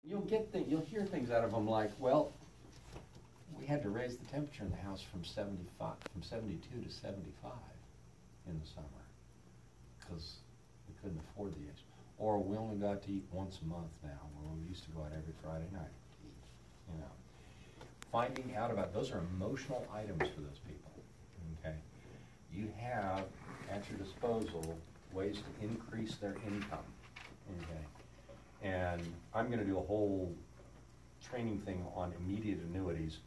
You'll hear things out of them like, well, we had to raise the temperature in the house from 72 to 75 in the summer because we couldn't afford the AC. Or we only got to eat once a month now, where we used to go out every Friday night to eat, you know. Finding out about, those are emotional items for those people, okay? You have at your disposal ways to increase their income, okay? And I'm gonna do a whole training thing on immediate annuities,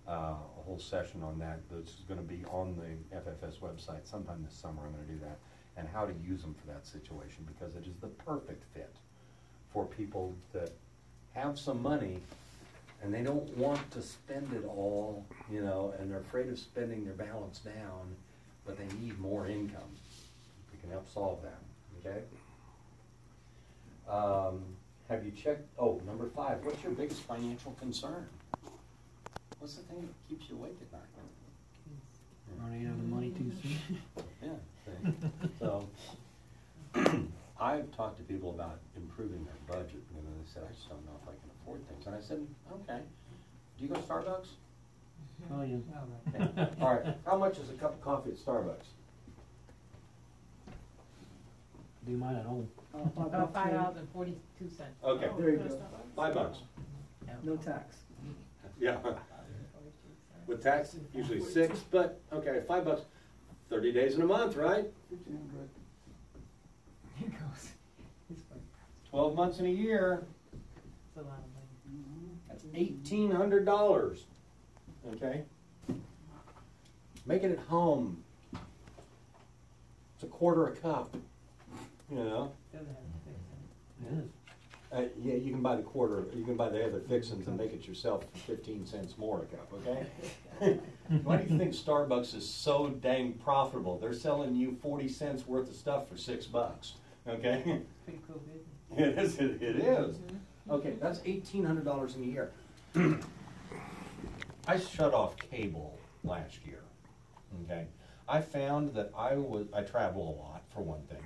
a whole session on that. This is gonna be on the FFS website sometime this summer. I'm gonna do that, and how to use them for that situation, because it is the perfect fit for people that have some money and they don't want to spend it all, you know, and they're afraid of spending their balance down, but they need more income. We can help solve that, okay? Have you checked, oh, number 5, what's your biggest financial concern? What's the thing that keeps you awake at night? Running out of money too soon. Yeah, see? So, I've talked to people about improving their budget, and they said, I just don't know if I can afford things. And I said, okay, do you go to Starbucks? Oh, yeah. Okay. All right, how much is a cup of coffee at Starbucks? Do mine at home. $5.42. Okay, There you go. $5. No tax. Yeah. With tax, usually 6, but okay, $5. 30 days in a month, right? 1,500. He goes. 12 months in a year. That's a lot of money. That's $1,800. Okay? Make it at home. It's a quarter a cup. You know? Doesn't have to fix it. It is. Yeah, you can buy the quarter, you can buy the other fixings and make it yourself for 15 cents more a cup, okay? Why do you think Starbucks is so dang profitable? They're selling you 40 cents worth of stuff for $6, okay? Pretty cool business. It is. Okay, that's $1,800 in a year. I shut off cable last year, okay? I found that I travel a lot, for one thing.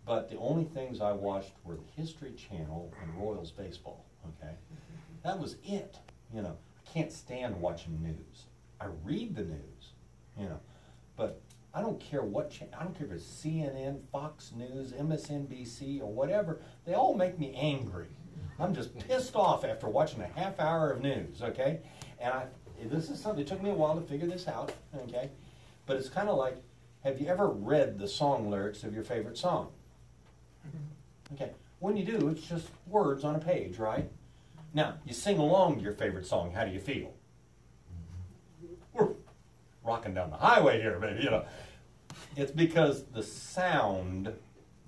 But the only things I watched were the History Channel and Royals baseball, okay? That was it, you know. I can't stand watching news. I read the news, you know, but I don't care what I don't care if it's CNN, Fox News, MSNBC, or whatever. They all make me angry. I'm just pissed off after watching a half hour of news, okay? And this is something, it took me a while to figure this out, okay? But it's kind of like, have you ever read the song lyrics of your favorite song? Okay, when you do, it's just words on a page, right? Now, you sing along to your favorite song, how do you feel? We're rocking down the highway here, baby, you know. It's because the sound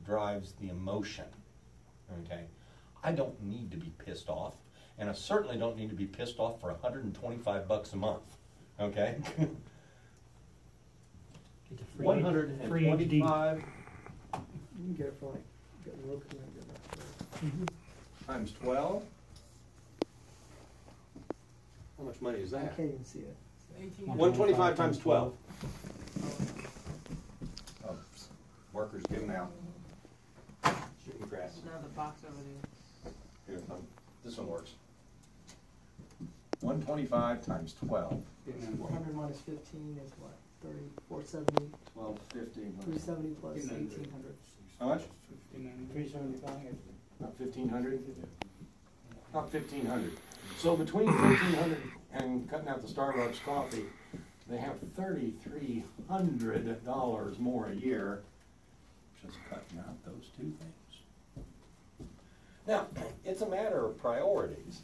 drives the emotion, okay? I don't need to be pissed off, and I certainly don't need to be pissed off for $125 a month, okay? It's a free 125 You can get it for like, get Roku and get that for times 12. How much money is I that? can't even see it. 125 times 12. Oh, workers giving out. Shooting grass. There's another box over there. Here, this one works. 125 times 12. 400 minus 15 is what? 30, 470, 12, 15. 370 plus 1,800. How much? 375. Not 1,500? Not 1,500. So between 1,500 and cutting out the Starbucks coffee, they have $3,300 more a year just cutting out those two things. Now, it's a matter of priorities.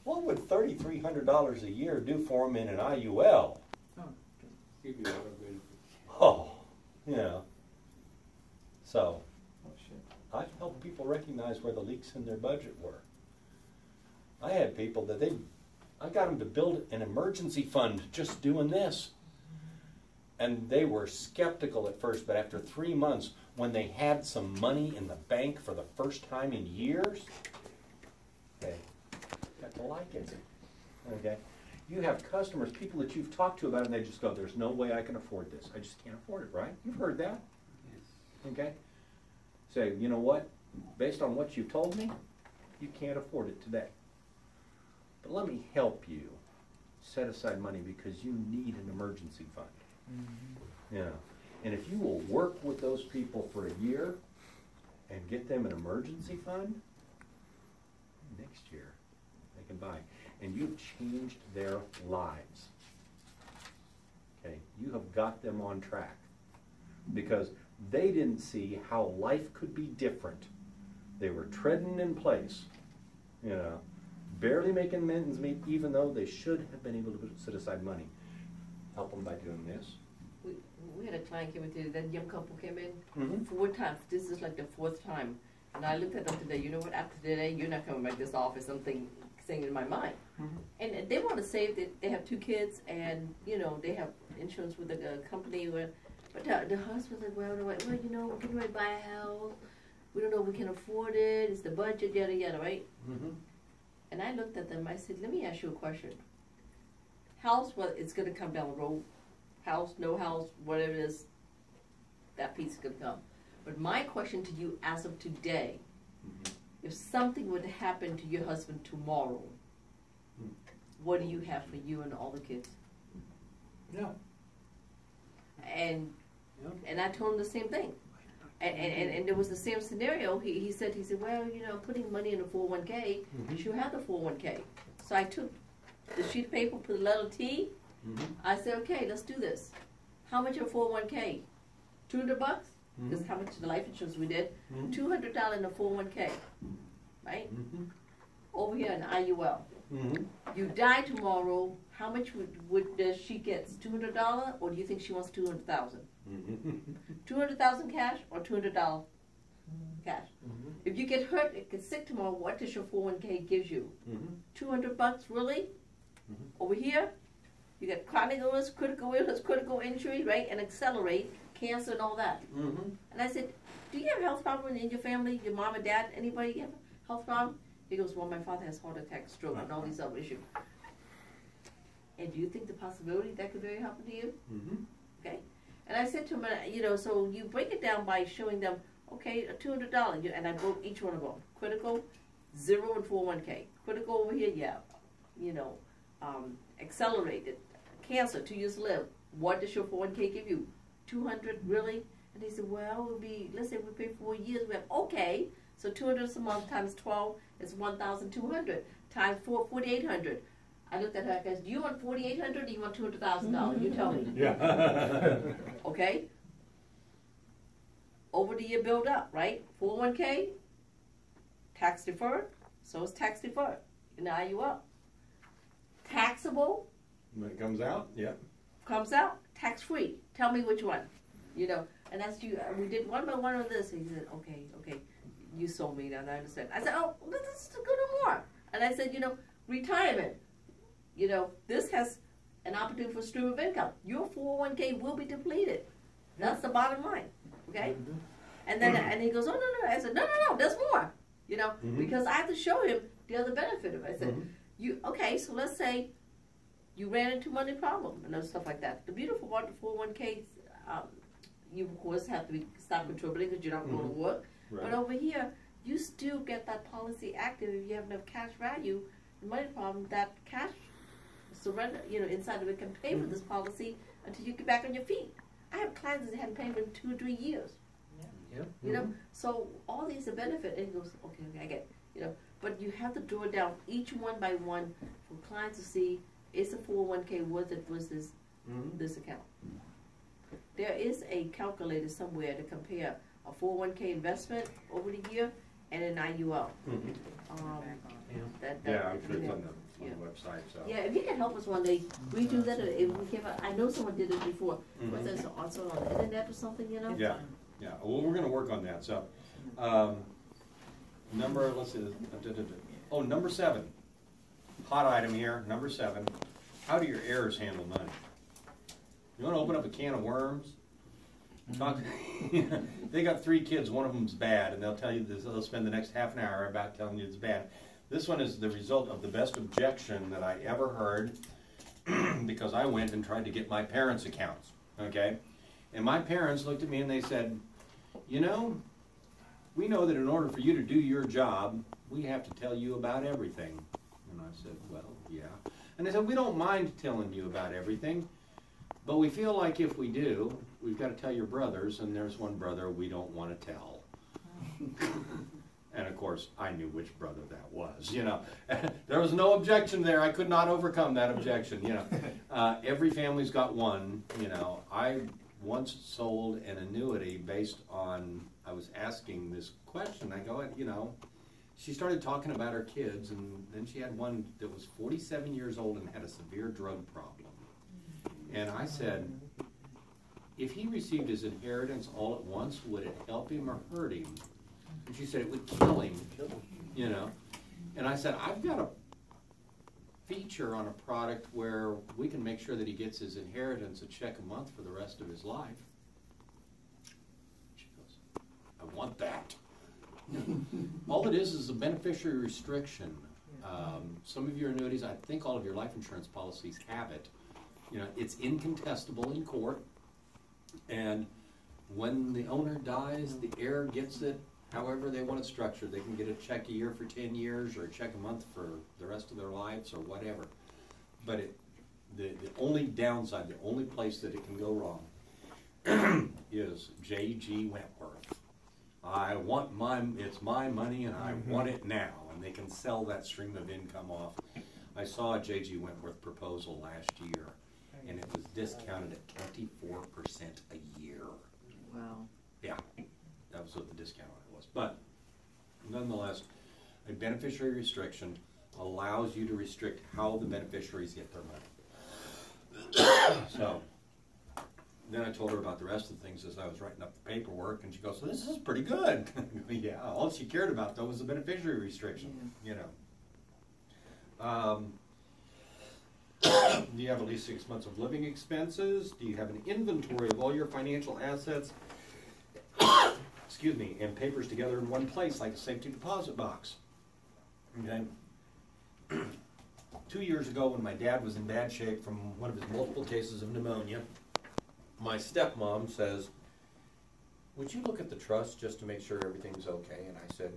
What would $3,300 a year do for them in an IUL? Oh, yeah. So, I've helped people recognize where the leaks in their budget were. I had people that I got them to build an emergency fund just doing this. And they were skeptical at first, but after 3 months, when they had some money in the bank for the first time in years, they got to like it, okay? You have customers, people that you've talked to about it, and they just go, there's no way I can afford this. I just can't afford it, right? You've heard that, okay? Say, you know what? Based on what you've told me, you can't afford it today. But let me help you set aside money because you need an emergency fund. Mm-hmm. You know, and if you will work with those people for a year and get them an emergency fund, next year they can buy. And you've changed their lives. Okay, you have got them on track because they didn't see how life could be different. They were treading in place, you know, barely making ends meet, even though they should have been able to set aside money. Help them by doing this. We had a client came in today, that young couple came in Mhm. 4 times. This is like the 4th time. And I looked at them today, you know what, after today, you're not coming back to this office, something saying in my mind. Mhm. And they want to save, they have 2 kids, and, you know, they have insurance with a company. But the husband's like, well, you know, we're getting ready to buy a house. We don't know if we can afford it. It's the budget, yada, yada, right? Mhm. And I looked at them, I said, let me ask you a question. House, well, it's going to come down the road. House, no house, whatever it is, that piece is going to come. But my question to you as of today, Mhm. if something would happen to your husband tomorrow, Mm. what do you have for you and all the kids? Yeah. And Yeah. and I told him the same thing. And there was the same scenario. He said, well, you know, putting money in a 401k, Mhm. you have the 401k. So I took the sheet of paper, put the letter T. Mhm. I said, okay, let's do this. How much of 401k? $200? Mhm. This is how much the life insurance we did. Mhm. $200 in a 401k, right? Mhm. Over here in IUL. Mhm. You die tomorrow, how much would does she get? $200, or do you think she wants 200,000? Mhm. 200,000 cash or $200 cash? Mhm. If you get hurt, get sick tomorrow, what does your 401k gives you? Mhm. $200 really? Mhm. Over here, you got chronic illness, critical injury, right? And accelerate, cancer and all that. Mhm. And I said, do you have a health problem in your family? Your mom and dad, anybody have a health problem? He goes, well, my father has heart attack, stroke, and all these other issues. And do you think the possibility that could very happen to you? Mhm. Okay. And I said to him, you know, so you break it down by showing them, okay, a $200, and I broke each one of them. Critical, 0 and 401k. Critical over here, yeah. You know, accelerated, cancer, 2 years to live. What does your 401k give you? 200, really? And he said, well, it would be, let's say we pay 4 years. We have, okay, so 200 a month times 12 is 1,200 times 4, 4,800. I looked at her, I said, do you want 4,800 or do you want $200,000? You tell me. Yeah. Okay? Over the year build up, right? 401k, tax deferred, so it's tax deferred in the IUL. Taxable When it comes out, yeah. comes out, tax free. Tell me which one. You know, and that's you. We did one by one on this, and he said, okay, you sold me, and I understand. I said, oh, this is a good more. And I said, you know, retirement. You know, this has an opportunity for stream of income. Your 401k will be depleted. That's the bottom line. Okay? Mhm. And then and he goes, oh, no. I said, no, there's more. You know, Mhm. because I have to show him the other benefit of it. I said, Mhm. okay, so let's say you ran into money problem and stuff like that. The beautiful part of the 401k, you of course have to stop contributing because you're not going to work. Right. But over here, you still get that policy active if you have enough cash value. The money problem, that cash surrender, you know, inside of it can pay for this policy until you get back on your feet. I have clients that hadn't paid for 2 or 3 years. Yeah. You know, so all these are benefit. And he goes, okay, I get it. You know, but you have to draw down each one by one for clients to see is a 401k worth it versus Mhm. this account. There is a calculator somewhere to compare a 401k investment over the year and an IUL. Mhm. Yeah, I'm sure it's on the website, so. Yeah, if you can help us one day, we do that. If we give, I know someone did it before. Was Mhm. that also on the internet or something? You know? Yeah, yeah, well, we're gonna work on that, so, let's see, number 7, hot item here, number 7, how do your heirs handle money? You wanna open up a can of worms? Talk, they got 3 kids, one of them's bad, and they'll tell you this, they'll spend the next half an hour about telling you it's bad. This one is the result of the best objection that I ever heard, because I went and tried to get my parents' accounts, okay? And my parents looked at me and they said, you know, we know that in order for you to do your job, we have to tell you about everything. And I said, well, yeah. And they said, we don't mind telling you about everything, but we feel like if we do, we've got to tell your brothers, and there's one brother we don't want to tell. And of course, I knew which brother that was, you know. There was no objection there. I could not overcome that objection, you know. Every family's got one, you know. I once sold an annuity based on, I was asking this question. I go, you know, she started talking about her kids, and then she had one that was 47 years old and had a severe drug problem. And I said, if he received his inheritance all at once, would it help him or hurt him? And she said it would kill him, you know. And I said, I've got a feature on a product where we can make sure that he gets his inheritance a check a month for the rest of his life. She goes, I want that. All it is a beneficiary restriction. Some of your annuities, I think all of your life insurance policies have it. You know, it's incontestable in court, and when the owner dies, the heir gets it however they want it structured. They can get a check a year for 10 years or a check a month for the rest of their lives or whatever. But the only downside, the only place that it can go wrong is J.G. Wentworth. I want it's my money and I want it now. And they can sell that stream of income off. I saw a J.G. Wentworth proposal last year, and it was discounted at 24% a year. Wow. Yeah, that was what the discount on it was. But nonetheless, a beneficiary restriction allows you to restrict how the beneficiaries get their money. So then I told her about the rest of the things as I was writing up the paperwork, and she goes, so this is pretty good. Yeah, all she cared about, though, was the beneficiary restriction, you know. Do you have at least 6 months of living expenses? Do you have an inventory of all your financial assets, excuse me, and papers together in one place, like a safety deposit box? Okay. 2 years ago, when my dad was in bad shape from one of his multiple cases of pneumonia, my stepmom says, would you look at the trust just to make sure everything's okay? And I said,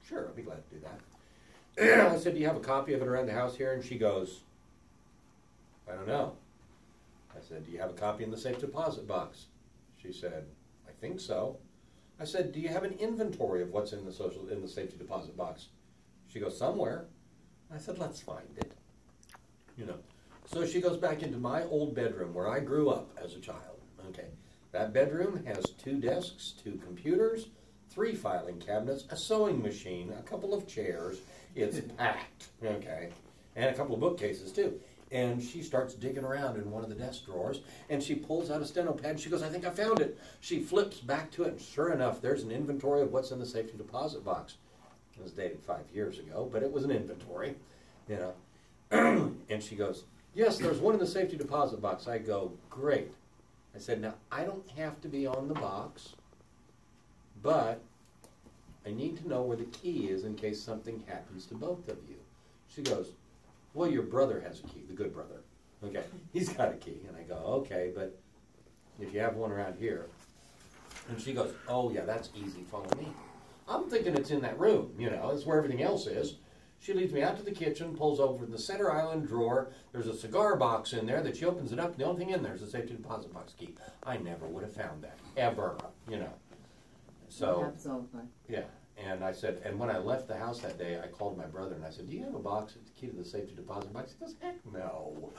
sure, I'd be glad to do that. I said, do you have a copy of it around the house here? And she goes, I don't know. I said, do you have a copy in the safe deposit box? She said, I think so. I said, do you have an inventory of what's in the safety deposit box? She goes, somewhere. I said, let's find it. You know. So she goes back into my old bedroom where I grew up as a child. Okay. That bedroom has 2 desks, 2 computers, 3 filing cabinets, a sewing machine, a couple of chairs. It's packed. Okay. And a couple of bookcases too. And she starts digging around in one of the desk drawers, and she pulls out a steno pad. She goes, I think I found it. She flips back to it, and sure enough, there's an inventory of what's in the safety deposit box. It was dated 5 years ago, but it was an inventory, you know. And she goes, yes, there's one in the safety deposit box. I go, great. I said, now, I don't have to be on the box, but I need to know where the key is in case something happens to both of you. She goes, well, your brother has a key, the good brother. Okay, he's got a key. And I go, okay, but if you have one around here. And she goes, oh, yeah, that's easy, follow me. I'm thinking it's in that room, you know, it's where everything else is. She leads me out to the kitchen, pulls over in the center island drawer. There's a cigar box in there that she opens it up, and the only thing in there is a safety deposit box key. I never would have found that, ever, you know. So, yeah. And I said, and when I left the house that day, I called my brother and I said, do you have a box with the key to the safety deposit box? He goes, heck no.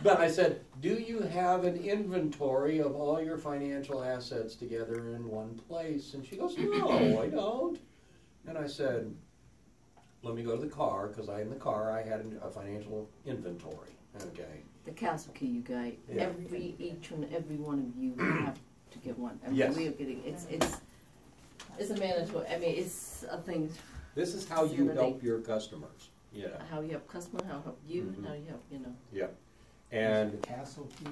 But I said, do you have an inventory of all your financial assets together in one place? And she goes, no, I don't. And I said, let me go to the car, because in the car I had a financial inventory. Okay. The castle key you got. Yeah. Each and every one of you have to get one. I mean, Yes. we are getting it's a mandatory. I mean, it's a thing. This is how you help your customers. Yeah. How you help customer, how help you, how you help, you know. Yeah. And Castle key?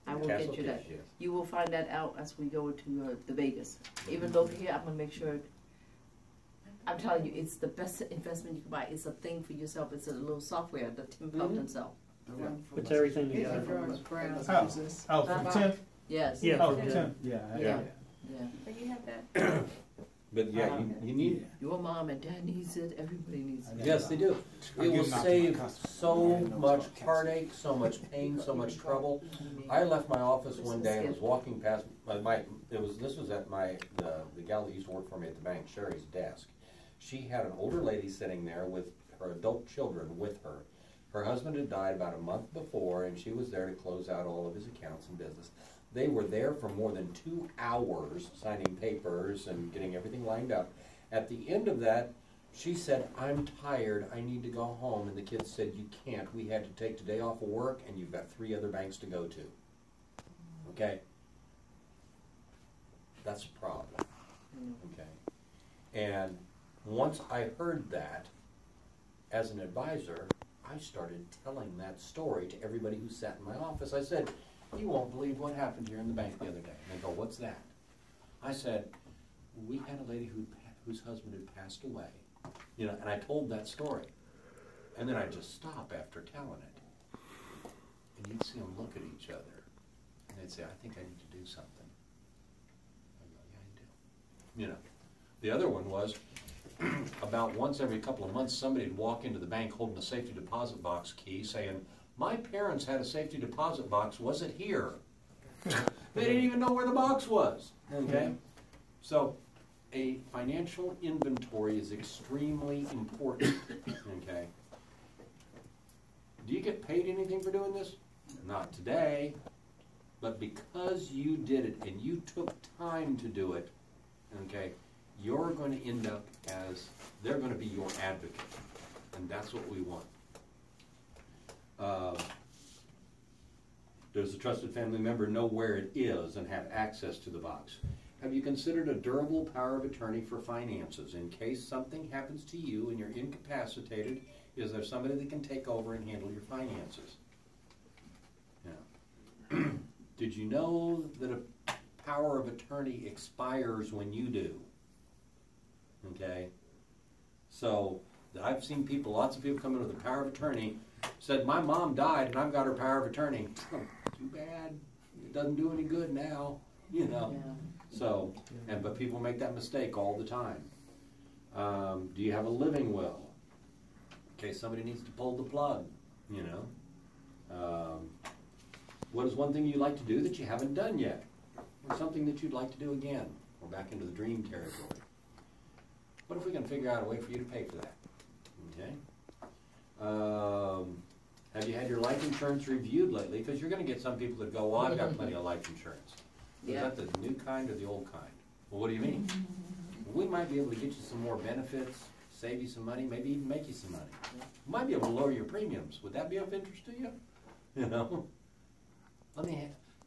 I will Castle get you that. Keys, yes. You will find that out as we go to the Vegas. Even though here, I'm gonna make sure. I'm telling you, it's the best investment you can buy. It's a thing for yourself. It's a little software that Tim Pelton sell. Puts everything together. George Brown. Oh, for the 10th? Yes. Yeah, Oh, for for the 10th. Yeah. Yeah. Yeah. But you have that. But yeah, you need, Your mom and dad needs it, everybody needs it. yes, they do. I It give will them out to my save customers. so Yeah, no, much it's not heartache, so much pain, so much trouble. I left my office one day and was walking past this was at the gal that used to work for me at the bank, Sherry's desk. She had an older lady sitting there with her adult children with her. Her husband had died about a month before, and she was there to close out all of his accounts and business. They were there for more than 2 hours signing papers and getting everything lined up. At the end of that, she said, "I'm tired, I need to go home." And the kids said, "You can't. We had to take today off of work, and you've got 3 other banks to go to." Okay? That's a problem. Okay? And once I heard that, as an advisor, I started telling that story to everybody who sat in my office. I said, "You won't believe what happened here in the bank the other day." And they go, "What's that?" I said, "We had a lady whose husband had passed away." You know, and I told that story. And then I'd just stop after telling it. And you'd see them look at each other. And they'd say, "I think I need to do something." I go, "Yeah, you do." You know. The other one was, about once every couple of months, somebody would walk into the bank holding a safety deposit box key saying, "My parents had a safety deposit box, was it here?" They didn't even know where the box was. Okay? So a financial inventory is extremely important. Okay? Do you get paid anything for doing this? Not today. But because you did it and you took time to do it, okay, you're going to end up as, they're going to be your advocate. And that's what we want. Does the trusted family member know where it is and have access to the box? Have you considered a durable power of attorney for finances? In case something happens to you and you're incapacitated, is there somebody that can take over and handle your finances? Yeah. Did you know that a power of attorney expires when you do? Okay? So, I've seen people, lots of people come in with a power of attorney, said, "My mom died and I've got her power of attorney." Too bad. It doesn't do any good now, you know. Yeah. So, but people make that mistake all the time. Do you have a living will? In case somebody needs to pull the plug, you know. What is one thing you'd like to do that you haven't done yet? Or something that you'd like to do again? We're back into the dream territory. What if we can figure out a way for you to pay for that? Okay. Have you had your life insurance reviewed lately? Because you're going to get some people that go, "Well, I've got plenty of life insurance." Is that the new kind or the old kind? Well, what do you mean? Well, we might be able to get you some more benefits, save you some money, maybe even make you some money. We might be able to lower your premiums. Would that be of interest to you? You know?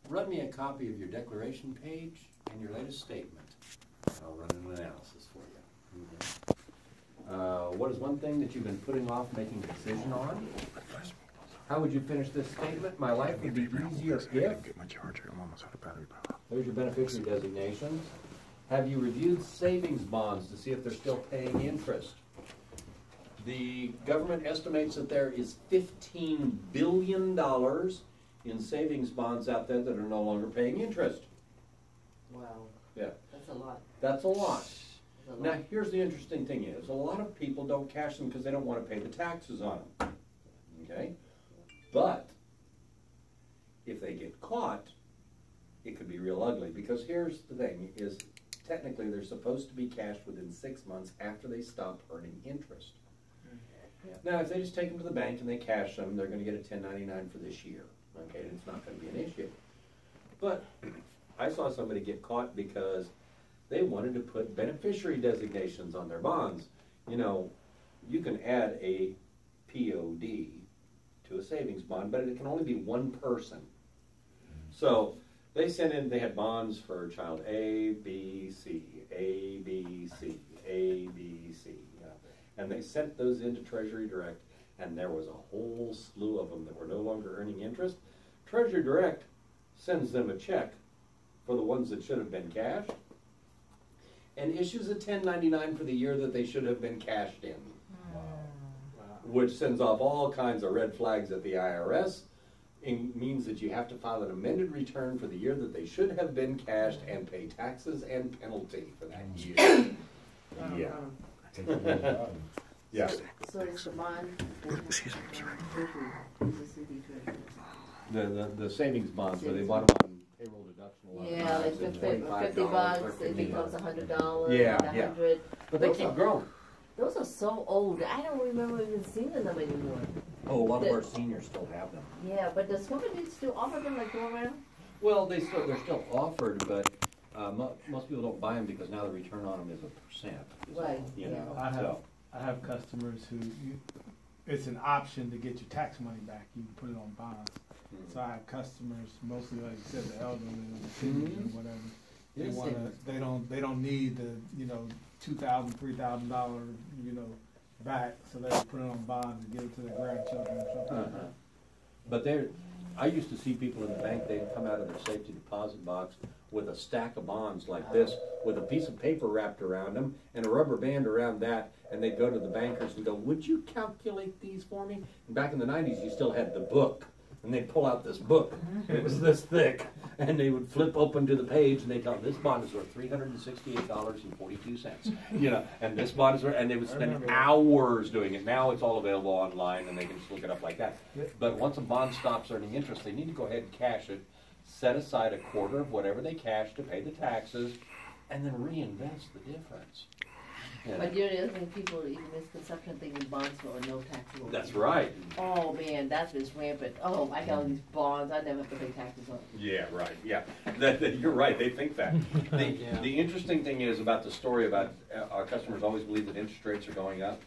Run me a copy of your declaration page and your latest statement. I'll run an analysis for you. Okay. What is one thing that you've been putting off making a decision on? How would you finish this statement? My life would be easier if. Get my charger. I'm almost out of battery power. There's your beneficiary designations. Have you reviewed savings bonds to see if they're still paying interest? The government estimates that there is $15 billion in savings bonds out there that are no longer paying interest. Wow. Yeah. That's a lot. That's a lot. That's a Now, lot. here's the interesting thing is, a lot of people don't cash them because they don't want to pay the taxes on them. Okay? But, if they get caught, it could be real ugly. Because here's the thing, is technically they're supposed to be cashed within 6 months after they stop earning interest. Now, if they just take them to the bank and they cash them, they're going to get a 1099 for this year. Okay, and it's not going to be an issue. But I saw somebody get caught because they wanted to put beneficiary designations on their bonds. You know, you can add a POD to a savings bond, but it can only be one person. So they sent in, they had bonds for child A, B, C, A, B, C, A, B, C. And they sent those into Treasury Direct, and there was a whole slew of them that were no longer earning interest. Treasury Direct sends them a check for the ones that should have been cashed and issues a 1099 for the year that they should have been cashed in. Wow. Which sends off all kinds of red flags at the IRS. means that you have to file an amended return for the year that they should have been cashed and pay taxes and penalty for that year. Yeah. Yeah. So it's the bond. Excuse me, sorry. The city treasurer. The savings bonds, where they bought them on payroll deduction. a lot of Yeah, times, like it's $50 $25, bucks, it $13. becomes $100, Yeah, and yeah. 100. But they Those keep are- growing. Those are so old. I don't remember even seeing them anymore. Oh, a lot of of our our seniors still have them. Yeah, but does companies still offer them like go around? Well, they're still offered, but most people don't buy them because now the return on them is 1%. is all, Right, You yeah. know, I have, so. I have customers who, it's an option to get your tax money back, you can put it on bonds. So I have customers, mostly like you said, the elderly or the seniors or whatever. They Yes, wanna, they don't need the, $2,000, $3,000, back, so they put it on bonds and give it to their grandchildren or something like that. But I used to see people in the bank, they'd come out of their safety deposit box with a stack of bonds like this, with a piece of paper wrapped around them and a rubber band around that, and they'd go to the bankers and go, would you calculate these for me? And back in the 90s, you still had the book, and they'd pull out this book, and it was this thick, and they would flip open to the page, and they'd tell them, this bond is worth $368.42, and this bond is worth, and they would spend hours doing it. Now it's all available online, and they can just look it up like that. But once a bond stops earning interest, they need to go ahead and cash it, set aside a quarter of whatever they cash to pay the taxes, and then reinvest the difference. But the other thing, people even misconception thinking bonds are no taxable. That's right. Oh man, that's just rampant. Oh, I got all these bonds, I never have to pay taxes on it. Yeah, right. Yeah, you're right. They think that. The interesting thing is about the story about our customers always believe that interest rates are going up.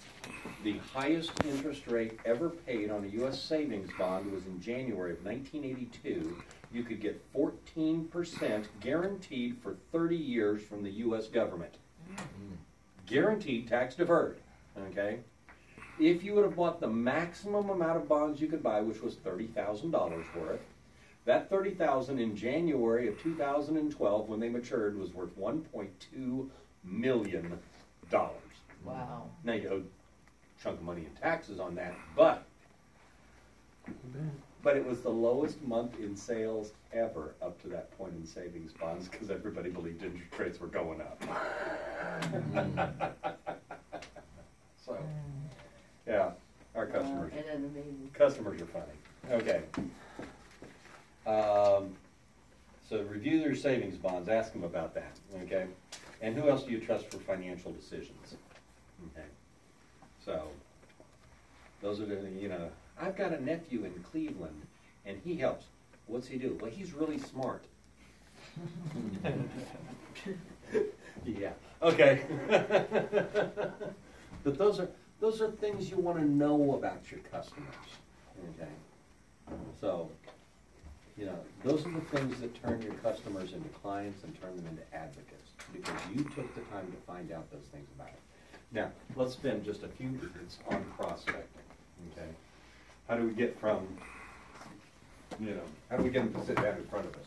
The highest interest rate ever paid on a U.S. savings bond was in January of 1982. You could get 14% guaranteed for 30 years from the U.S. government. Guaranteed, tax deferred. Okay. If you would have bought the maximum amount of bonds you could buy, which was $30,000 worth, that $30,000 in January of 2012, when they matured, was worth $1.2 million. Wow. Now you owe a chunk of money in taxes on that, but it was the lowest month in sales ever up to that point in savings bonds because everybody believed interest rates were going up. So, yeah, our customers. And then amazing. Customers are funny. Okay. So review their savings bonds. Ask them about that. Okay. And who else do you trust for financial decisions? Okay. So those are the, I've got a nephew in Cleveland, and he helps. What's he do? Well, he's really smart. Yeah. Okay. But those are things you want to know about your customers. Okay. So, those are the things that turn your customers into clients and turn them into advocates because you took the time to find out those things about it. Now, let's spend just a few minutes on prospecting. Okay. How do we get from, how do we get them to sit down in front of us?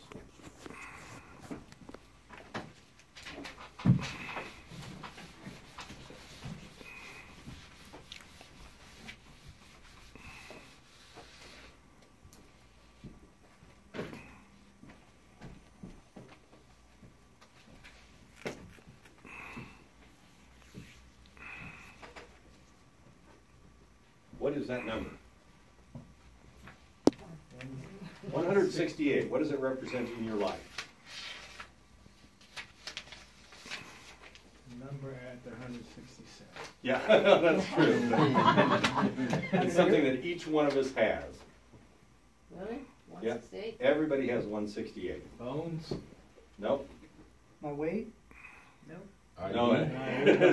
What is that number? 168. What does it represent in your life? Number at the 167. Yeah, that's true. It's something that each one of us has. Really? Yeah. 168? Everybody has 168. Bones? Nope. My weight? No,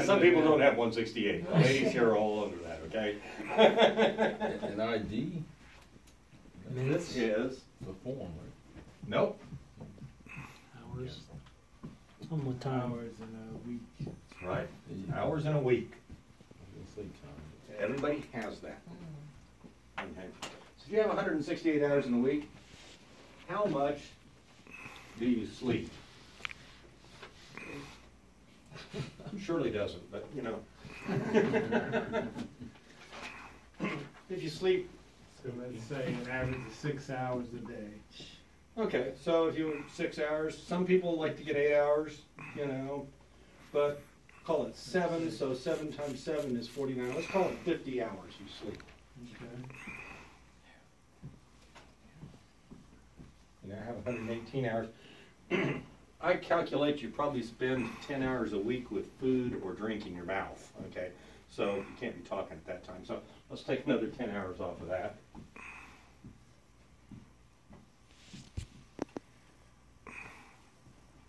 some people don't have 168. The ladies here are all under that, okay? An ID? This is The form, right? nope. Hours. One more time. Hours in a week. Right. Hours in a week. Let's say time. Everybody has that. Okay. So if you have 168 hours in a week, how much do you sleep? Surely doesn't, but If you sleep So let's say an average of 6 hours a day. Okay, so if you 6 hours, some people like to get 8 hours, but call it 7, so 7 times 7 is 49. Let's call it 50 hours you sleep. Okay. You now have 118 hours. I calculate you probably spend 10 hours a week with food or drink in your mouth, okay? So you can't be talking at that time. So let's take another 10 hours off of that.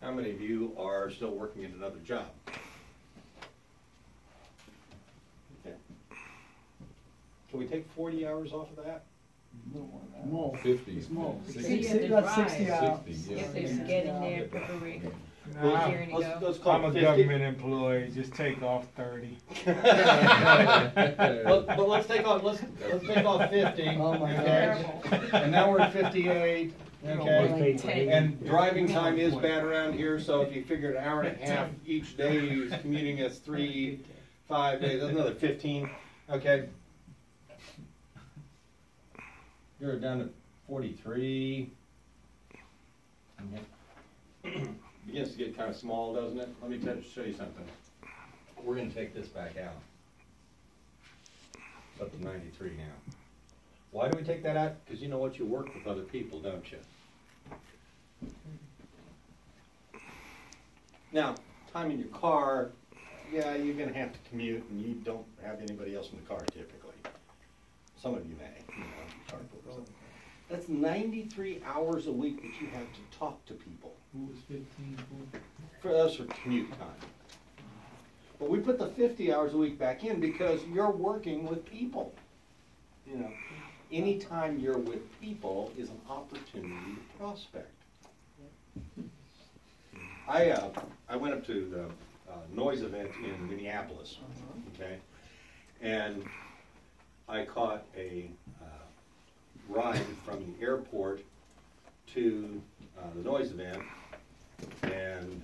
How many of you are still working at another job? Okay. Can we take 40 hours off of that? More. 50. It's more. Yeah. 60 That's 60 hours. 60, yeah. If there's getting there, preparing. Nah, Here you go. Let's call I'm a it 50. government employee. Just take off 30. But let's take off 50. Oh my okay? And now we're at 58. Okay. Like 10. And driving time is bad around here, so if you figure an hour and a half each day, you're commuting as 5 days, that's another 15. Okay. You're down to 43. Okay. Begins to get kind of small, doesn't it? Let me show you something. We're going to take this back out. It's up to 93 now. Why do we take that out? Because you know what? You work with other people, don't you? Now, time in your car, yeah, you're going to have to commute, and you don't have anybody else in the car typically. Some of you may. That's 93 hours a week that you have to talk to people. Who was 15 for? For us, for commute time. But we put the 50 hours a week back in because you're working with people. Anytime you're with people is an opportunity to prospect. I went up to the noise event in Minneapolis, okay, and I caught a ride from the airport to the noise event, and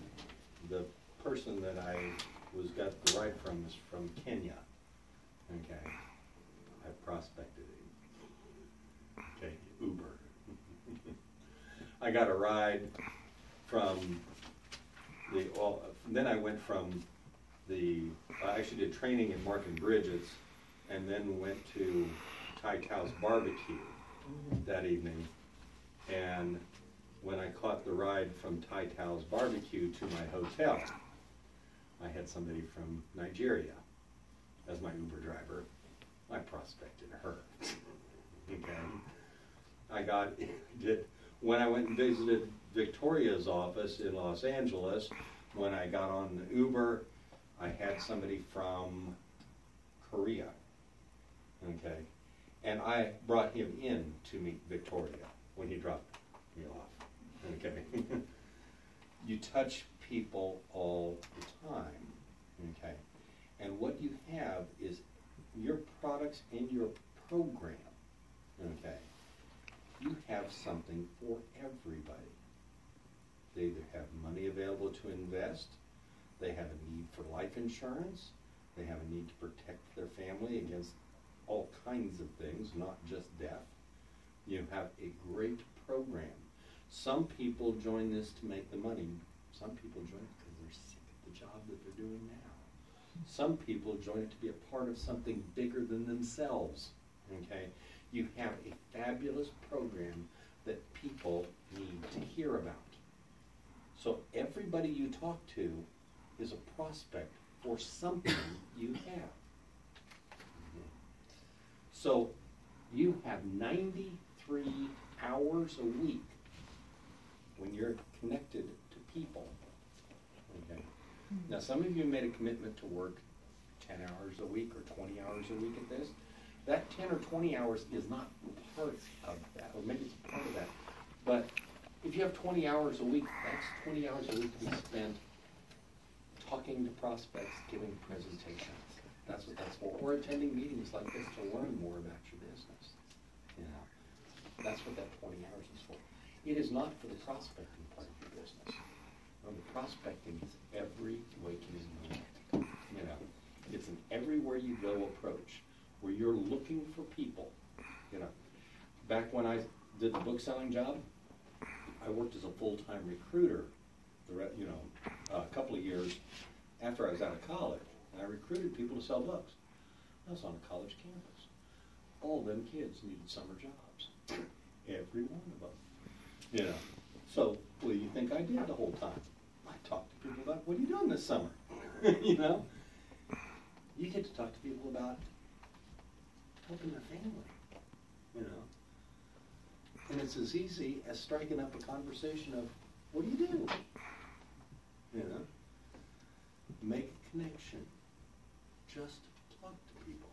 the person that I got the ride from is from Kenya. Okay, I prospected him. Okay, Uber. I got a ride from then I went from I actually did training in Mark and Bridget's, and then went to Thai Tao's barbecue that evening. And when I caught the ride from Thai Tao's barbecue to my hotel, I had somebody from Nigeria as my Uber driver. I prospected her. Okay. When I went and visited Victoria's office in Los Angeles, when I got on the Uber, I had somebody from Korea. Okay. And I brought him in to meet Victoria when he dropped me off. Okay. You touch people all the time. Okay. And what you have is your products and your program. Okay. You have something for everybody. They either have money available to invest, they have a need for life insurance, they have a need to protect their family against all kinds of things, not just death. You have a great program. Some people join this to make the money. Some people join it because they're sick of the job that they're doing now. Some people join it to be a part of something bigger than themselves. Okay? You have a fabulous program that people need to hear about. So everybody you talk to is a prospect for something you have. So you have 93 hours a week when you're connected to people. Okay. Now some of you made a commitment to work 10 hours a week or 20 hours a week at this. That 10 or 20 hours is not part of that, or maybe it's part of that. But if you have 20 hours a week, that's 20 hours a week to be spent talking to prospects, giving presentations. That's what that's for. Or attending meetings like this to learn more about your business. That's what that 20 hours is for. It is not for the prospecting part of your business. No, the prospecting is every waking moment. It's an everywhere you go approach, where you're looking for people. back when I did the book selling job, I worked as a full-time recruiter, a couple of years after I was out of college. And I recruited people to sell books. I was on a college campus. All them kids needed summer jobs. Every one of them. You know. So, what do you think I did the whole time? I talked to people about, what are you doing this summer? You know? You get to talk to people about helping their family. You know? And it's as easy as striking up a conversation of, what do you do? You know? Make a connection. Just talk to people.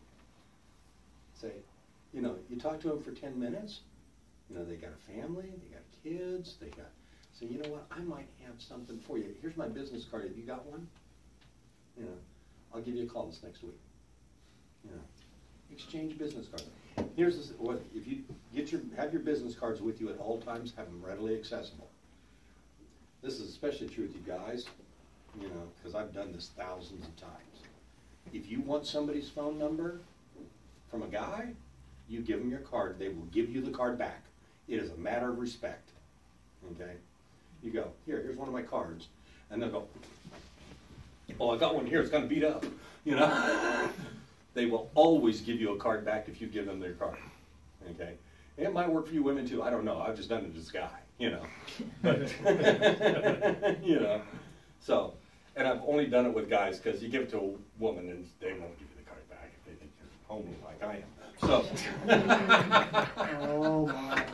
Say, you know, you talk to them for 10 minutes, you know, they got a family, they got kids, they got, say, you know what, I might have something for you. Here's my business card, have you got one? You know, I'll give you a call this next week. You know, exchange business cards. Here's what, if you have your business cards with you at all times, have them readily accessible. This is especially true with you guys, you know, because I've done this thousands of times. If you want somebody's phone number from a guy, you give them your card. They will give you the card back. It is a matter of respect. Okay? You go, here's one of my cards. And they'll go, oh, I got one here. It's kind of beat up. You know? They will always give you a card back if you give them their card. Okay? It might work for you women too. I don't know. I've just done it as a guy. You know? But, you know? So, and I've only done it with guys because you give it to a woman and they won't give you the card back if they think you're homely like I am. So. Oh my.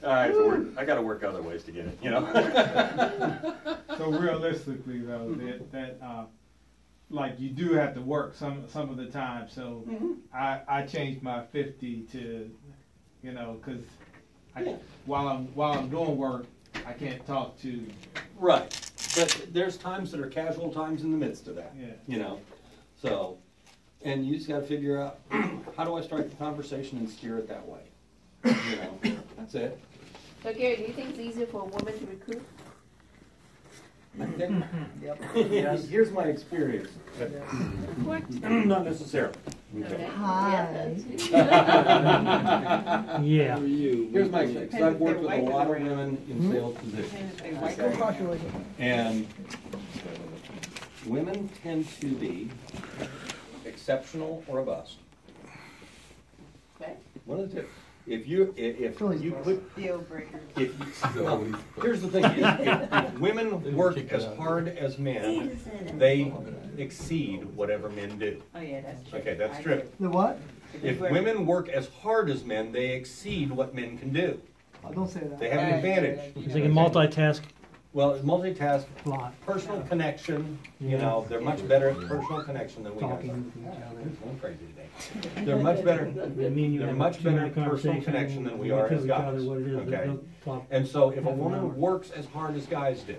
All right, so I got to work other ways to get it, you know. So realistically, though, that like you do have to work some of the time. So I changed my 50 to, you know, because while I'm doing work, I can't talk to. Right, but there's times that are casual times in the midst of that. Yeah. You know, so, and you just got to figure out how do I strike the conversation and steer it that way. You know, that's it. So Gary, do you think it's easier for a woman to recruit? I think. Yep. Here's my experience. Not necessarily. Okay. Hi. Yeah. Here's my experience. 'Cause I've worked with a lot of women in sales positions. And women tend to be exceptional or a bust. Okay. One of the two. If you put Deal breakers. here's the thing: if women work as hard as men, they exceed whatever men do. Oh, yeah, that's true. Okay, that's true. The what? If women work as hard as men, they exceed what men can do. Oh, don't say that. They have an advantage. It's like a multitask Well, it's multitask, lot. personal connection. You know, they're much better at personal connection than we are. Talking to each other. It's going crazy today. They're much better. You They're have much a better two-minute at personal conversation, connection than we you are tell as each other guys. what it is, Okay. they'll talk And so if a half an hour. woman works as hard as guys do,